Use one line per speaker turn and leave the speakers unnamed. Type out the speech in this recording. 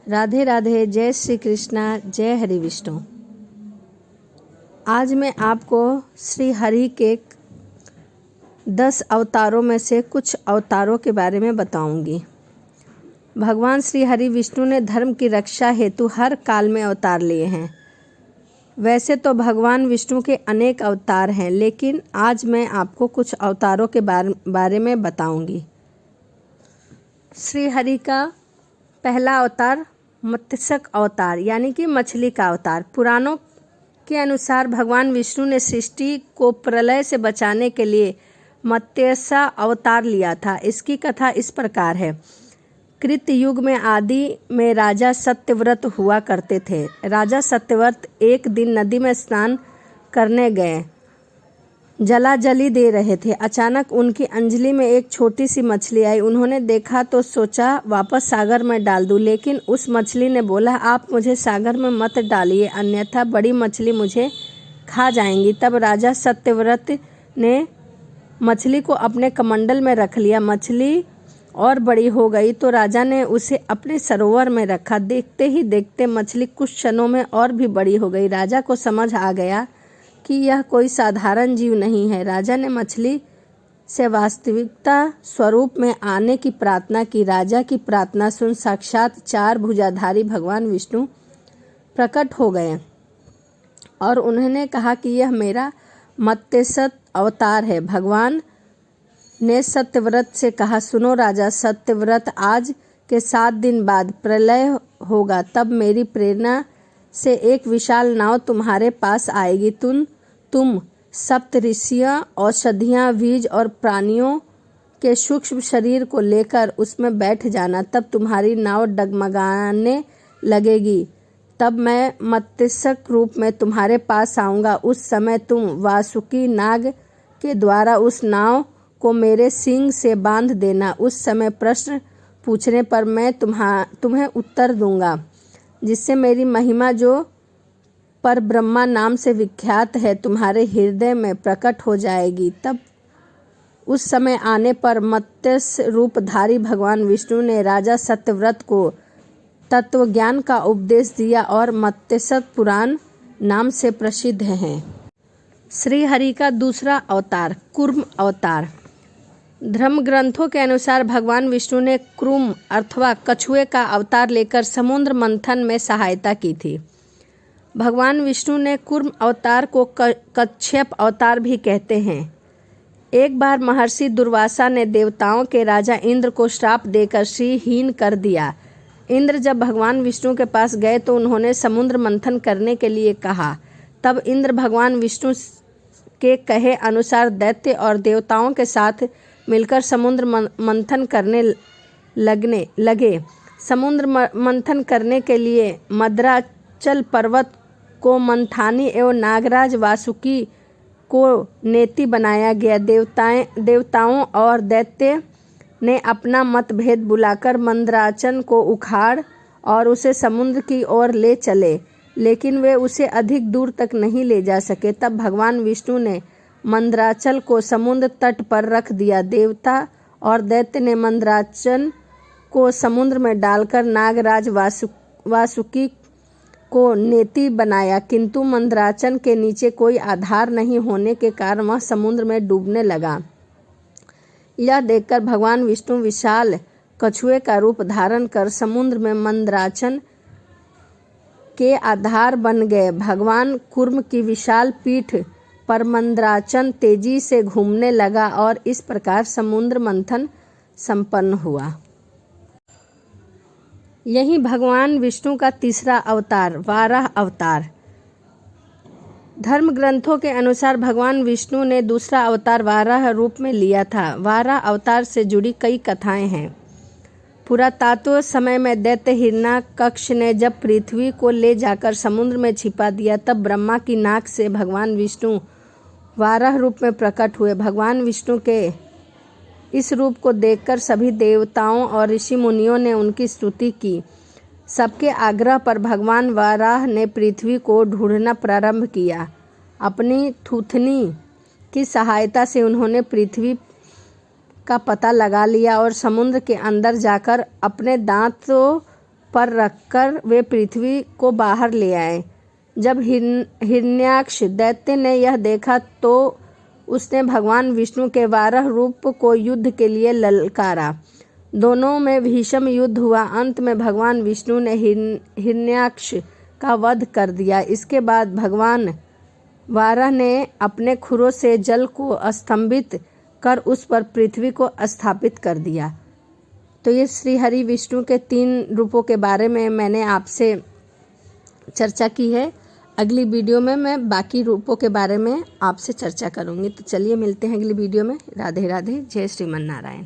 राधे राधे। जय श्री कृष्णा, जय हरि विष्णु। आज मैं आपको श्री हरि के 10 अवतारों में से कुछ अवतारों के बारे में बताऊंगी। भगवान श्री हरि विष्णु ने धर्म की रक्षा हेतु हर काल में अवतार लिए हैं। वैसे तो भगवान विष्णु के अनेक अवतार हैं, लेकिन आज मैं आपको कुछ अवतारों के बारे में बताऊंगी। श्री हरि का पहला अवतार मत्स्य अवतार यानी कि मछली का अवतार। पुराणों के अनुसार भगवान विष्णु ने सृष्टि को प्रलय से बचाने के लिए मत्स्य अवतार लिया था। इसकी कथा इस प्रकार है। कृत युग में आदि में राजा सत्यव्रत हुआ करते थे। राजा सत्यव्रत एक दिन नदी में स्नान करने गए, जलाजली दे रहे थे। अचानक उनकी अंजलि में एक छोटी सी मछली आई। उन्होंने देखा तो सोचा वापस सागर में डाल दूं, लेकिन उस मछली ने बोला, आप मुझे सागर में मत डालिए, अन्यथा बड़ी मछली मुझे खा जाएंगी। तब राजा सत्यव्रत ने मछली को अपने कमंडल में रख लिया। मछली और बड़ी हो गई तो राजा ने उसे अपने सरोवर में रखा। देखते ही देखते मछली कुछ क्षणों में और भी बड़ी हो गई। राजा को समझ आ गया कि यह कोई साधारण जीव नहीं है। राजा ने मछली से वास्तविकता स्वरूप में आने की प्रार्थना की। राजा की प्रार्थना सुन साक्षात 4 भुजाधारी भगवान विष्णु प्रकट हो गए और उन्होंने कहा कि यह मेरा मत्स्य अवतार है। भगवान ने सत्यव्रत से कहा, सुनो राजा सत्यव्रत, आज के 7 दिन बाद प्रलय होगा। तब मेरी प्रेरणा से एक विशाल नाव तुम्हारे पास आएगी। तुम सप्तऋषियां, औषधियां, बीज और प्राणियों के सूक्ष्म शरीर को लेकर उसमें बैठ जाना। तब तुम्हारी नाव डगमगाने लगेगी। तब मैं मत्स्य रूप में तुम्हारे पास आऊंगा। उस समय तुम वासुकी नाग के द्वारा उस नाव को मेरे सींग से बांध देना। उस समय प्रश्न पूछने पर मैं तुम्हें उत्तर दूंगा, जिससे मेरी महिमा जो पर ब्रह्मा नाम से विख्यात है तुम्हारे हृदय में प्रकट हो जाएगी। तब उस समय आने पर मत्स्य रूपधारी भगवान विष्णु ने राजा सत्यव्रत को तत्व ज्ञान का उपदेश दिया और मत्स्य पुराण नाम से प्रसिद्ध है। श्री हरि का दूसरा अवतार कूर्म अवतार। धर्म ग्रंथों के अनुसार भगवान विष्णु ने कूर्म अथवा कछुए का अवतार लेकर समुद्र मंथन में सहायता की थी। भगवान विष्णु ने कूर्म अवतार को कच्छप अवतार भी कहते हैं। एक बार महर्षि दुर्वासा ने देवताओं के राजा इंद्र को श्राप देकर श्रीहीन कर दिया। इंद्र जब भगवान विष्णु के पास गए तो उन्होंने समुद्र मंथन करने के लिए कहा। तब इंद्र भगवान विष्णु के कहे अनुसार दैत्य और देवताओं के साथ मिलकर समुद्र मंथन करने लगे। समुद्र मंथन करने के लिए मद्राचल पर्वत को मंथानी एवं नागराज वासुकी को नेति बनाया गया। देवताओं और दैत्य ने अपना मतभेद बुलाकर मंदराचल को उखाड़ और उसे समुद्र की ओर ले चले, लेकिन वे उसे अधिक दूर तक नहीं ले जा सके। तब भगवान विष्णु ने मंदराचल को समुद्र तट पर रख दिया। देवता और दैत्य ने मंदराचल को समुद्र में डालकर नागराज वासुकी को नेति बनाया, किंतु मंदराचल के नीचे कोई आधार नहीं होने के कारण वह समुद्र में डूबने लगा। यह देखकर भगवान विष्णु विशाल कछुए का रूप धारण कर समुद्र में मंदराचल के आधार बन गए। भगवान कूर्म की विशाल पीठ पर मंदराचल तेजी से घूमने लगा और इस प्रकार समुद्र मंथन संपन्न हुआ। यही भगवान विष्णु का तीसरा अवतार वाराह अवतार। धर्म ग्रंथों के अनुसार भगवान विष्णु ने दूसरा अवतार वाराह रूप में लिया था। वाराह अवतार से जुड़ी कई कथाएं हैं। पुरातत्व समय में दैत्य हिरण्याकश ने जब पृथ्वी को ले जाकर समुद्र में छिपा दिया, तब ब्रह्मा की नाक से भगवान विष्णु वाराह रूप में प्रकट हुए। भगवान विष्णु के इस रूप को देखकर सभी देवताओं और ऋषि मुनियों ने उनकी स्तुति की। सबके आग्रह पर भगवान वाराह ने पृथ्वी को ढूंढना प्रारंभ किया। अपनी थूथनी की सहायता से उन्होंने पृथ्वी का पता लगा लिया और समुद्र के अंदर जाकर अपने दांतों पर रखकर वे पृथ्वी को बाहर ले आए। जब हिरण्याक्ष दैत्य ने यह देखा तो उसने भगवान विष्णु के 12 रूप को युद्ध के लिए ललकारा। दोनों में भीषण युद्ध हुआ। अंत में भगवान विष्णु ने हिरण्याक्ष का वध कर दिया। इसके बाद भगवान वाराह ने अपने खुरों से जल को स्तंभित कर उस पर पृथ्वी को स्थापित कर दिया। तो ये श्री हरि विष्णु के 3 रूपों के बारे में मैंने आपसे चर्चा की है। अगली वीडियो में मैं बाकी रूपों के बारे में आपसे चर्चा करूंगी। तो चलिए मिलते हैं अगली वीडियो में। राधे राधे। जय श्रीमन नारायण।